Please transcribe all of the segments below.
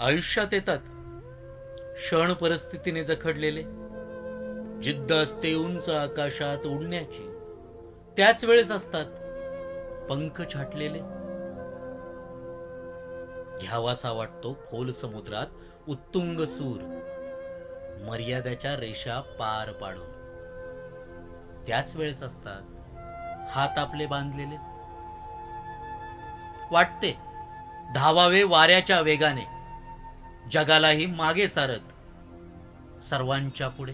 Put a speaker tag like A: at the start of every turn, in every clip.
A: आयुष्यात येतात क्षण परिस्थितीने जखडलेले. जिद्द असते उंच आकाशात उडण्याची, त्याच वेळेस असतात पंख छाटलेले. घ्यावासा वाटतो खोल समुद्रात उत्तुंग सूर, मर्यादेच्या रेषा पार पाडून. त्याच वेळेस असतात हात आपले बांधलेले. वाटते धावावे वाऱ्याच्या वेगाने, जगालाही मागे सारत सर्वांच्या पुढे.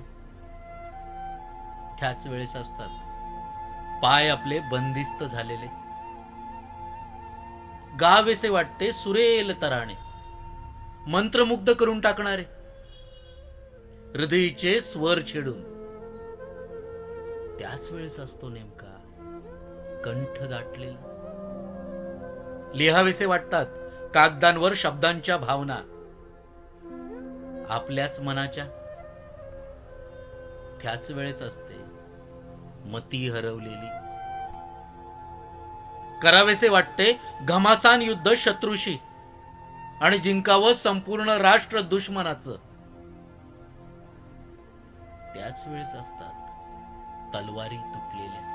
A: त्याच वेळेस असतात पाय आपले बंदिस्त झालेले. गावेसे वाटते सुरेल तराणे, मंत्रमुग्ध करून टाकणारे, हृदयीचे स्वर छेडून. त्याच वेळेस असतो नेमका कंठ दाटलेला. लिहावेसे वाटतात कागदांवर शब्दांच्या भावना, आपल्याच मनाच्या. त्याच वेळेस असते मती हरवलेली. करावेसे वाटते घमासान युद्ध शत्रूशी आणि जिंकावं संपूर्ण राष्ट्र दुश्मनाचं. त्याच वेळेस असतात तलवारी तुटलेल्या.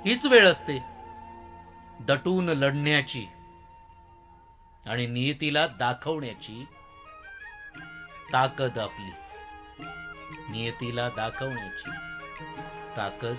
A: हीच वेळ असते दटून लढण्याची आणि नियतीला दाखवण्याची ताकद आपली. नियतीला दाखवण्याची ताकद